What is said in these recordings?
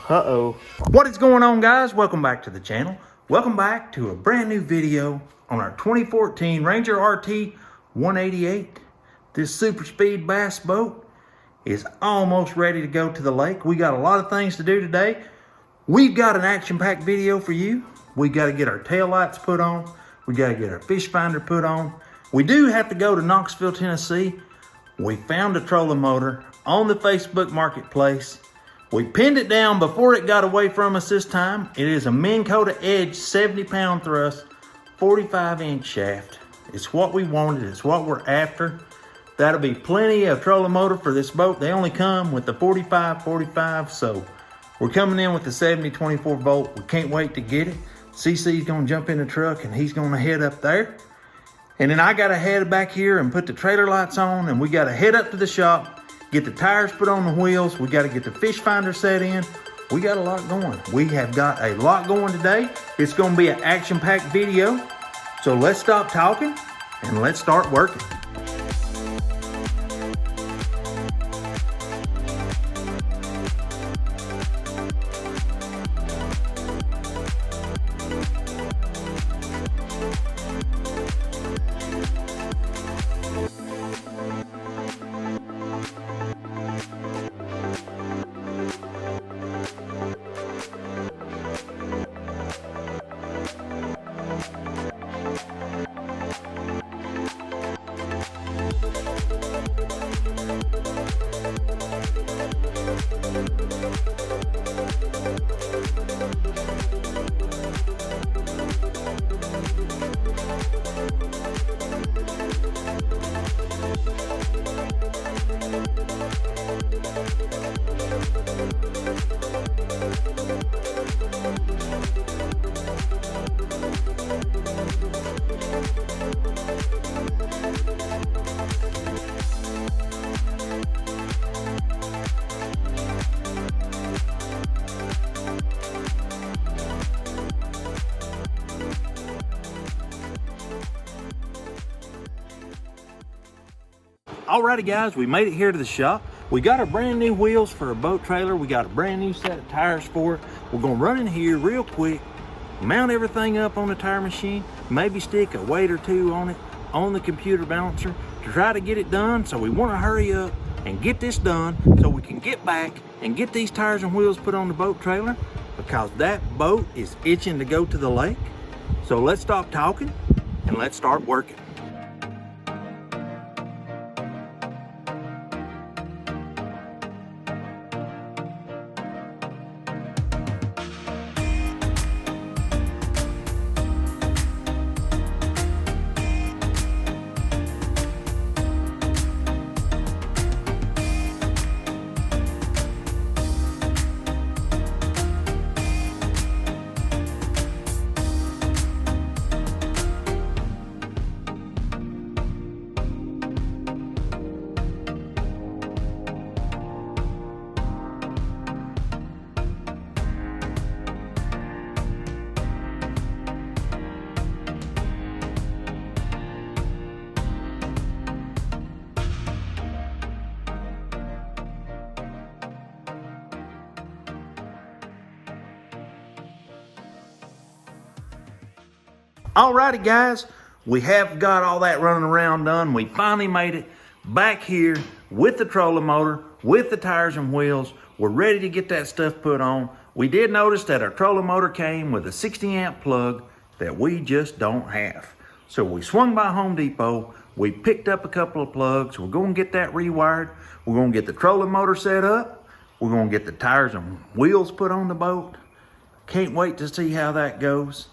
Uh-oh. What is going on, guys? Welcome back to the channel. Welcome back to a brand new video on our 2014 Ranger RT188. This super speed bass boat is almost ready to go to the lake. We got a lot of things to do today. We've got an action-packed video for you. We got to get our tail lights put on. We got to get our fish finder put on. We do have to go to Knoxville, Tennessee. We found a trolling motor on the Facebook Marketplace. We pinned it down before it got away from us this time. It is a Minn Kota Edge 70-pound thrust, 45-inch shaft. It's what we wanted. It's what we're after. That'll be plenty of trolling motor for this boat. They only come with the 45, so we're coming in with the 70-24 volt. We can't wait to get it. CC's gonna jump in the truck and he's gonna head up there. And then I gotta head back here and put the trailer lights on, and we gotta head up to the shop, get the tires put on the wheels. We got to get the fish finder set in. We got a lot going. We have got a lot going today. It's going to be an action-packed video. So let's stop talking and let's start working. Alrighty guys, we made it here to the shop. We got our brand new wheels for a boat trailer. We got a brand new set of tires for it. We're gonna run in here real quick, mount everything up on the tire machine, maybe stick a weight or two on it on the computer balancer to try to get it done. So we wanna hurry up and get this done so we can get back and get these tires and wheels put on the boat trailer, because that boat is itching to go to the lake. So let's stop talking and let's start working. Alrighty guys, we have got all that running around done. We finally made it back here with the trolling motor, with the tires and wheels. We're ready to get that stuff put on. We did notice that our trolling motor came with a 60 amp plug that we just don't have. So we swung by Home Depot, we picked up a couple of plugs. We're gonna get that rewired. We're gonna get the trolling motor set up. We're gonna get the tires and wheels put on the boat. Can't wait to see how that goes.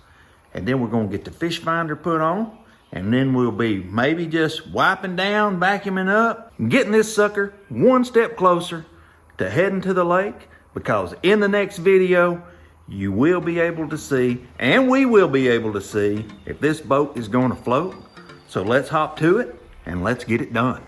And then we're gonna get the fish finder put on, and then we'll be maybe just wiping down, vacuuming up, and getting this sucker one step closer to heading to the lake, because in the next video, you will be able to see, and we will be able to see, if this boat is gonna float. So let's hop to it and let's get it done.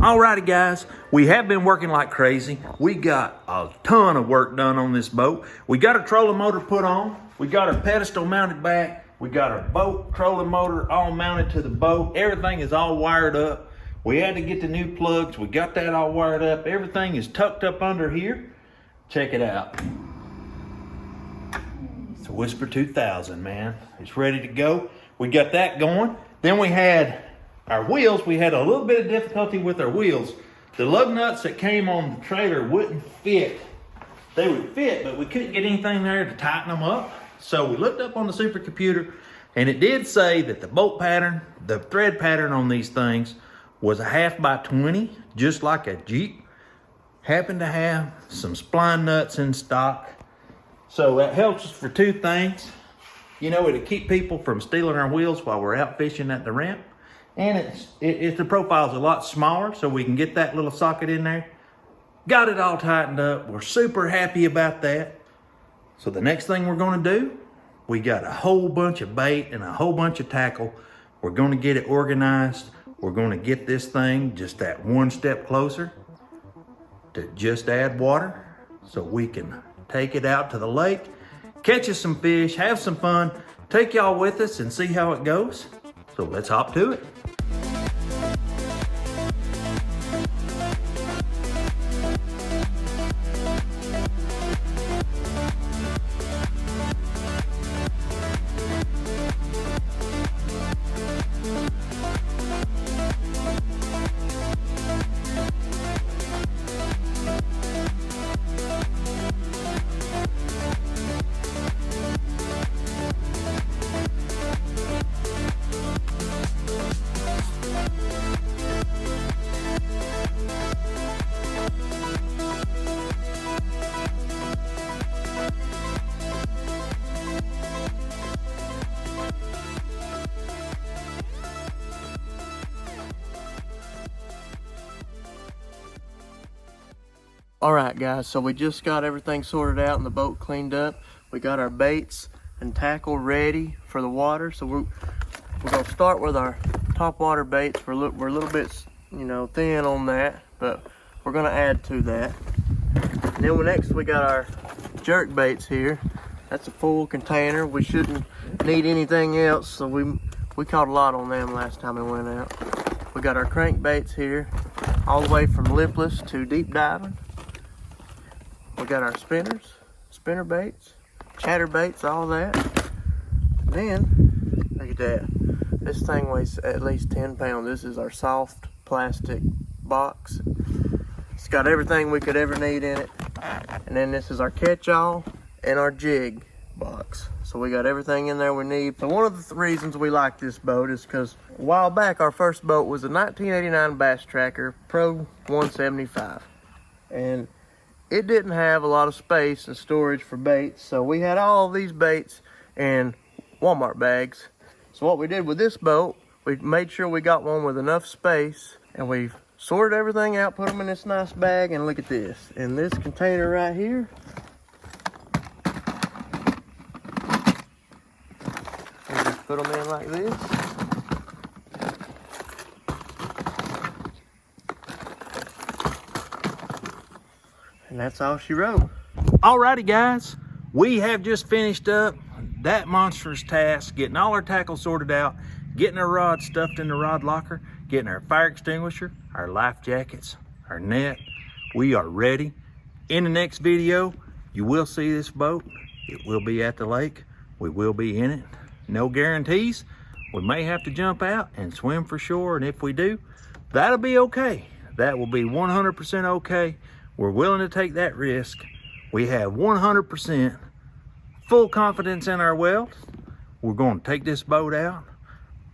Alrighty guys, we have been working like crazy. We got a ton of work done on this boat. We got a trolling motor put on. We got our pedestal mounted back. We got our boat trolling motor all mounted to the boat. Everything is all wired up. We had to get the new plugs. We got that all wired up. Everything is tucked up under here. Check it out. It's a Whisper 2000, man. It's ready to go. We got that going. Then we had our wheels. We had a little bit of difficulty with our wheels. The lug nuts that came on the trailer wouldn't fit. They would fit, but we couldn't get anything there to tighten them up. So we looked up on the supercomputer, and it did say that the bolt pattern, the thread pattern on these things was a 1/2 by 20, just like a Jeep. Happened to have some spline nuts in stock. So that helps us for two things. You know, it'll keep people from stealing our wheels while we're out fishing at the ramp. And the profile's a lot smaller, so we can get that little socket in there. Got it all tightened up. We're super happy about that. So the next thing we're gonna do, we got a whole bunch of bait and a whole bunch of tackle. We're gonna get it organized. We're gonna get this thing just that one step closer to just add water so we can take it out to the lake, catch us some fish, have some fun, take y'all with us and see how it goes. So let's hop to it. Alright guys, so we just got everything sorted out and the boat cleaned up. We got our baits and tackle ready for the water. So we're going to start with our top water baits. We're a little bit, you know, thin on that, but we're going to add to that. And then next we got our jerk baits here. That's a full container. We shouldn't need anything else, so we caught a lot on them last time we went out. We got our crankbaits here, all the way from lipless to deep diving. We got our spinners, spinner baits, chatter baits, all that. Then, look at that. This thing weighs at least 10 pounds. This is our soft plastic box. It's got everything we could ever need in it. And then this is our catch-all and our jig box. So we got everything in there we need. So one of the reasons we like this boat is because a while back, our first boat was a 1989 Bass Tracker Pro 175. And it didn't have a lot of space and storage for baits, so we had all these baits in Walmart bags. So what we did with this boat, we made sure we got one with enough space, and we sorted everything out, put them in this nice bag, and look at this. In this container right here, we just put them in like this. And that's all she wrote. Alrighty guys, we have just finished up that monstrous task, getting all our tackle sorted out, getting our rod stuffed in the rod locker, getting our fire extinguisher, our life jackets, our net. We are ready. In the next video, you will see this boat. It will be at the lake. We will be in it. No guarantees. We may have to jump out and swim for shore, and if we do, that'll be okay. That will be 100% okay. We're willing to take that risk. We have 100% full confidence in our welds. We're going to take this boat out.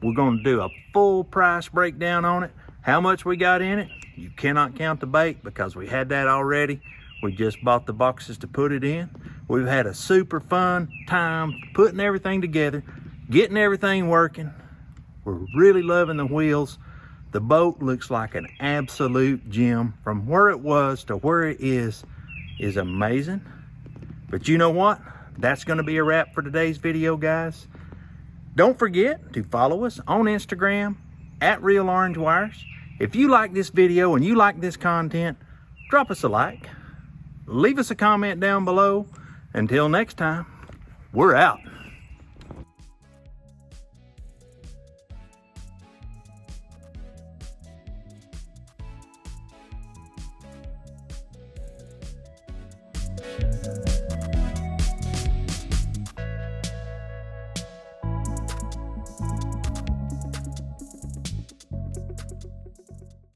We're going to do a full price breakdown on it. How much we got in it, you cannot count the bait because we had that already. We just bought the boxes to put it in. We've had a super fun time putting everything together, getting everything working. We're really loving the wheels. The boat looks like an absolute gem. From where it was to where it is amazing. But you know what? That's going to be a wrap for today's video, guys. Don't forget to follow us on Instagram at Real Orange Wires. If you like this video and you like this content, drop us a like. Leave us a comment down below. Until next time, we're out.